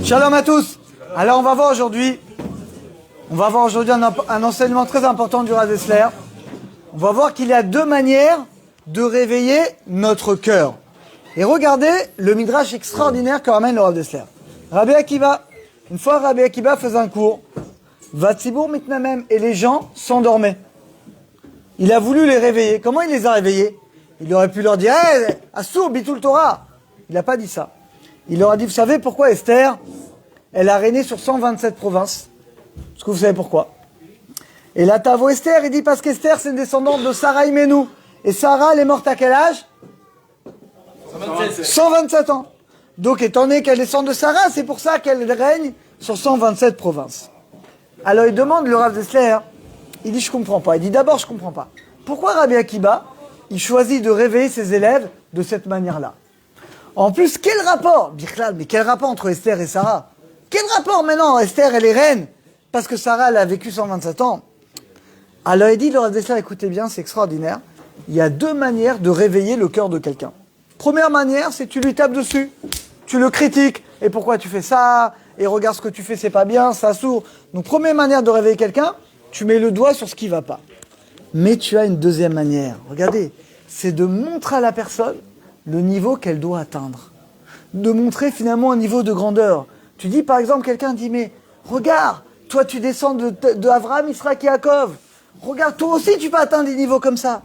Shalom à tous. Alors on va voir aujourd'hui un enseignement très important du Rav Dessler. On va voir qu'il y a deux manières de réveiller notre cœur. Et regardez le midrash extraordinaire que ramène le Rav Dessler. Rabbi Akiva, une fois Rabbi Akiva faisait un cours, Vatzibur mitnamem, et les gens s'endormaient. Il a voulu les réveiller. Comment il les a réveillés? Il aurait pu leur dire « Hey, Assour, Bitul Torah !» Il n'a pas dit ça. Il leur a dit, vous savez pourquoi Esther, elle a régné sur 127 provinces? Est-ce que vous savez pourquoi? Et là, Tavo Esther, il dit, parce qu'Esther, c'est une descendante de Sarah Imenou. Et Sarah, elle est morte à quel âge? 127 ans. Donc, étant donné qu'elle descend de Sarah, c'est pour ça qu'elle règne sur 127 provinces. Alors, il demande le Rav Dessler, il dit, je comprends pas. Il dit, d'abord, je comprends pas. Pourquoi Rabbi Akiba, il choisit de réveiller ses élèves de cette manière-là? En plus, quel rapport, Birklal, mais quel rapport entre Esther et Sarah? Quel rapport maintenant? Esther, elle est reine, parce que Sarah, elle a vécu 127 ans. Alors il dit, le Rav Dessler, écoutez bien, c'est extraordinaire. Il y a deux manières de réveiller le cœur de quelqu'un. Première manière, c'est tu lui tapes dessus. Tu le critiques. Et pourquoi tu fais ça? Et regarde ce que tu fais, c'est pas bien, ça sourd. Donc première manière de réveiller quelqu'un, tu mets le doigt sur ce qui va pas. Mais tu as une deuxième manière. Regardez, c'est de montrer à la personne le niveau qu'elle doit atteindre. De montrer finalement un niveau de grandeur. Tu dis par exemple, quelqu'un dit, mais regarde, toi tu descends de Avraham, Yitzhak et Yaakov. Regarde, toi aussi tu peux atteindre des niveaux comme ça.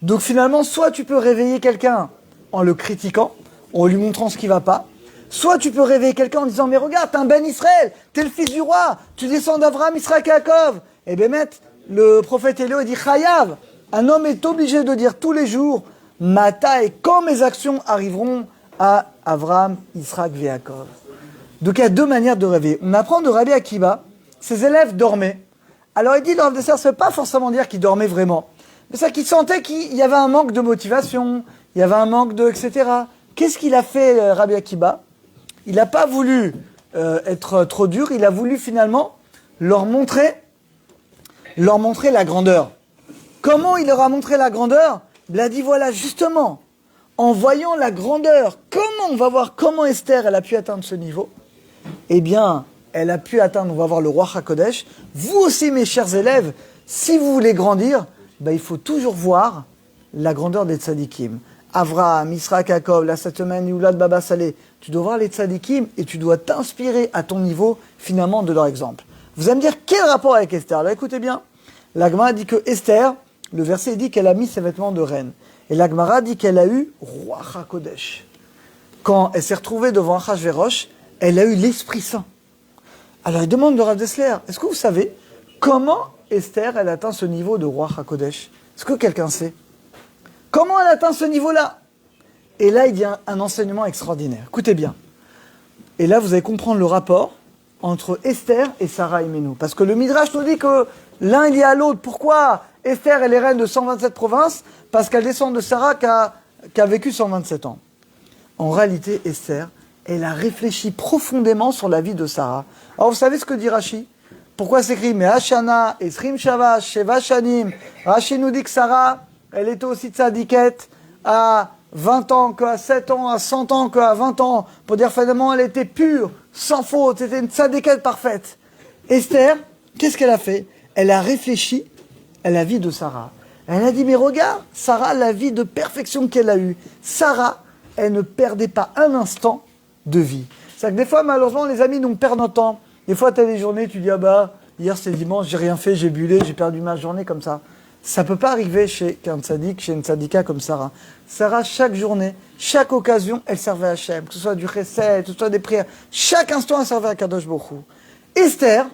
Donc finalement, soit tu peux réveiller quelqu'un en le critiquant, en lui montrant ce qui va pas. Soit tu peux réveiller quelqu'un en disant, mais regarde, t'es un Ben Israël, t'es le fils du roi, tu descends d'Avraham, Yitzhak et Yaakov. Et bien, le prophète Élie dit, Chayav, un homme est obligé de dire tous les jours, Mata, et quand mes actions arriveront à Avraham, Yitzhak et Yaakov. Donc il y a deux manières de réveiller. On apprend de Rabbi Akiva, ses élèves dormaient. Alors il dit, le Rav Dessler, ça ne veut pas forcément dire qu'ils dormaient vraiment. Mais c'est qu'il sentait qu'il y avait un manque de motivation, il y avait un manque de, etc. Qu'est-ce qu'il a fait, Rabbi Akiva? Il n'a pas voulu être trop dur, il a voulu finalement leur montrer la grandeur. Comment il leur a montré la grandeur? Il a dit, voilà, justement, en voyant la grandeur, on va voir comment Esther, elle a pu atteindre ce niveau. Eh bien, elle a pu atteindre, on va voir le roi HaKodesh. Vous aussi, mes chers élèves, si vous voulez grandir, il faut toujours voir la grandeur des tzadikim. Avraham, Yitzhak, Yaakov, la cette semaine, Youlad, Baba Saleh. Tu dois voir les tzadikim et tu dois t'inspirer à ton niveau, finalement, de leur exemple. Vous allez me dire, quel rapport avec Esther? Alors écoutez bien, la Gemara dit que Esther, le verset dit qu'elle a mis ses vêtements de reine. Et la Gemara dit qu'elle a eu roi HaKodesh. Quand elle s'est retrouvée devant Achashverosh, elle a eu l'Esprit Saint. Alors il demande le Rav Dessler, est-ce que vous savez comment Esther, elle atteint ce niveau de roi HaKodesh? Est-ce que quelqu'un sait? Comment elle atteint ce niveau-là? Et là, il y a un enseignement extraordinaire. Écoutez bien. Et là, vous allez comprendre le rapport entre Esther et Sarah Imenou. Parce que le Midrash nous dit que l'un il y a l'autre. Pourquoi Esther, elle est reine de 127 provinces? Parce qu'elle descend de Sarah qui a vécu 127 ans. En réalité, Esther, elle a réfléchi profondément sur la vie de Sarah. Alors, vous savez ce que dit Rashi? Pourquoi c'est écrit Mais Hashana, Esrim Shavash, Sheva Shanim. Rashi nous dit que Sarah, elle était aussi tzadikette à 20 ans, qu'à 7 ans, à 100 ans, qu'à 20 ans. Pour dire finalement, elle était pure, sans faute, c'était une tzadikette parfaite. Esther, qu'est-ce qu'elle a fait? Elle a réfléchi à la vie de Sarah. Elle a dit, mais regarde, Sarah, la vie de perfection qu'elle a eue. Sarah, elle ne perdait pas un instant de vie. C'est-à-dire que des fois, malheureusement, les amis, nous perdent notre temps. Des fois, tu as des journées, tu dis, hier c'est dimanche, j'ai rien fait, j'ai bullé, j'ai perdu ma journée comme ça. Ça ne peut pas arriver chez un tzaddik, chez une tzaddika comme Sarah. Sarah, chaque journée, chaque occasion, elle servait à Hachem. Que ce soit du chesed, que ce soit des prières. Chaque instant, elle servait à Kadosh Baruch Hu. Esther,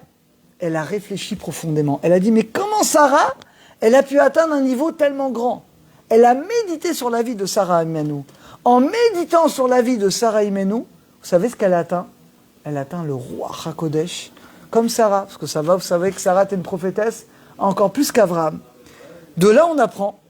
elle a réfléchi profondément. Elle a dit, mais comment Sarah, elle a pu atteindre un niveau tellement grand? Elle a médité sur la vie de Sarah Imenou. En méditant sur la vie de Sarah Imenou, vous savez ce qu'elle a atteint? Elle a atteint le roi HaKodesh, comme Sarah. Parce que ça va, vous savez que Sarah était une prophétesse, encore plus qu'Avraham. De là, on apprend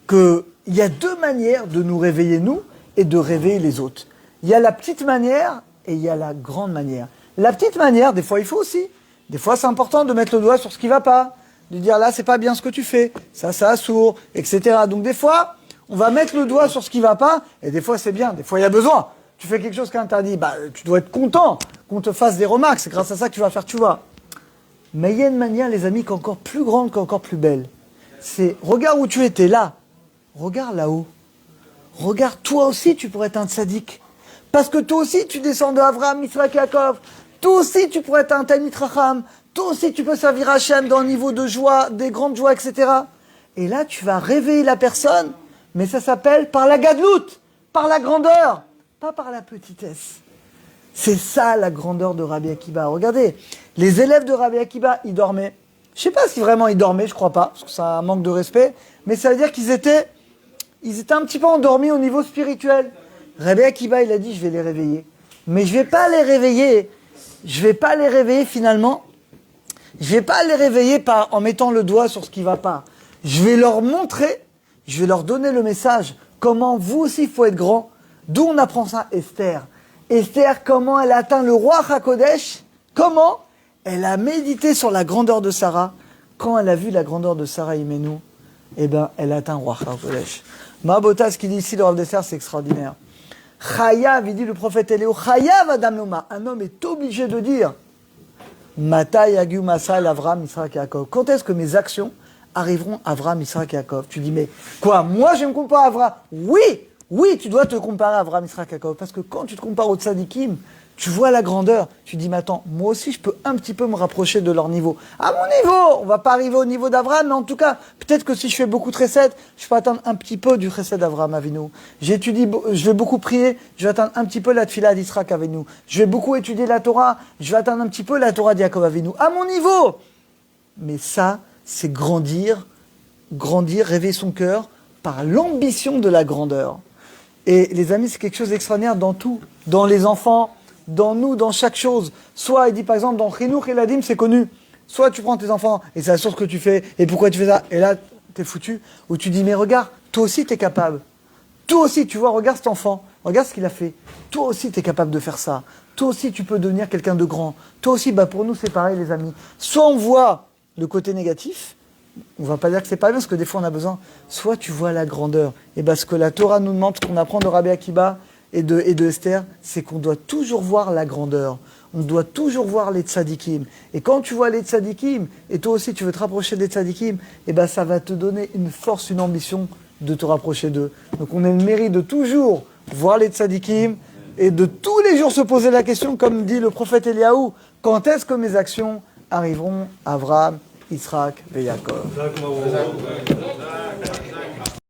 qu'il y a deux manières de nous réveiller, nous, et de réveiller les autres. Il y a la petite manière et il y a la grande manière. La petite manière, des fois, il faut aussi. Des fois, c'est important de mettre le doigt sur ce qui ne va pas. De dire, là, c'est pas bien ce que tu fais. Ça sourd, etc. Donc, des fois, on va mettre le doigt sur ce qui ne va pas. Et des fois, c'est bien. Des fois, il y a besoin. tu fais quelque chose qui est interdit, bah, tu dois être content qu'on te fasse des remarques, c'est grâce à ça que tu vas faire tchouva. Mais il y a une manière, les amis, qui est encore plus grande, qui est encore plus belle. C'est, regarde où tu étais, là. Regarde là-haut. Regarde, toi aussi, tu pourrais être un tzaddik. Parce que toi aussi, tu descends de Avraham, Yitzhak, Yaakov. Toi aussi, tu pourrais être un Talmid Racham. Toi aussi, tu peux servir Hachem dans le niveau de joie, des grandes joies, etc. Et là, tu vas réveiller la personne, mais ça s'appelle par la gadlout, par la grandeur, pas par la petitesse. C'est ça la grandeur de Rabbi Akiba. Regardez, les élèves de Rabbi Akiba, ils dormaient. Je sais pas si vraiment ils dormaient, je crois pas, parce que c'est un manque de respect, mais ça veut dire qu'ils étaient un petit peu endormis au niveau spirituel. Rabbi Akiba, il a dit, je vais les réveiller. Mais je vais pas les réveiller finalement. Je vais pas les réveiller en mettant le doigt sur ce qui va pas. Je vais leur montrer, je vais leur donner le message, comment vous aussi il faut être grand. D'où on apprend ça, Esther. Esther, comment elle a atteint le roi HaKodesh, comment elle a médité sur la grandeur de Sarah. Quand elle a vu la grandeur de Sarah Imenu, eh ben, elle a atteint le roi HaKodesh. Ma'abota, ce qu'il dit ici, le roi d'Esther, c'est extraordinaire. Chayav, il dit le prophète Eléo, Chayav Adam Loma, un homme est obligé de dire, Mata Yagu Masal Avram, Yitzhak, Yaakov. Quand est-ce que mes actions arriveront à Avram, Yitzhak, Yaakov? Tu dis, mais quoi, moi je me compare à Avram? Oui, tu dois te comparer à Avram, Yitzhak, Yaakov. Parce que quand tu te compares aux tzadikim, tu vois la grandeur. Tu dis, mais attends, moi aussi je peux un petit peu me rapprocher de leur niveau. À mon niveau, on va pas arriver au niveau d'Avram, mais en tout cas, peut-être que si je fais beaucoup de chesed, je peux atteindre un petit peu du chesed d'Avram Avinu. Je vais beaucoup prier, je vais atteindre un petit peu la tfila d'Yitzhak Avinu. Je vais beaucoup étudier la Torah, je vais atteindre un petit peu la Torah d'Yaakov Avinu. À mon niveau! Mais ça, c'est grandir, réveiller son cœur par l'ambition de la grandeur. Et les amis, c'est quelque chose d'extraordinaire dans tout, dans les enfants, dans nous, dans chaque chose. Soit, il dit par exemple, dans Chinuch et Ladim, c'est connu. Soit tu prends tes enfants et c'est la source que tu fais, et pourquoi tu fais ça? Et là, t'es foutu. Ou tu dis, mais regarde, toi aussi t'es capable. Toi aussi, tu vois, regarde cet enfant, regarde ce qu'il a fait. Toi aussi t'es capable de faire ça. Toi aussi tu peux devenir quelqu'un de grand. Toi aussi, bah pour nous c'est pareil les amis. Soit on voit le côté négatif, on va pas dire que c'est pas bien, parce que des fois on a besoin. Soit tu vois la grandeur. Et parce que la Torah nous demande, ce qu'on apprend de Rabbi Akiba et de Esther, c'est qu'on doit toujours voir la grandeur. On doit toujours voir les tzadikim. Et quand tu vois les tzadikim, et toi aussi tu veux te rapprocher des tzadikim, et ben ça va te donner une force, une ambition de te rapprocher d'eux. Donc on a le mérite de toujours voir les tzadikim et de tous les jours se poser la question, comme dit le prophète Eliaou, quand est-ce que mes actions arriveront à Avraham, Yitzhak et Yaakov?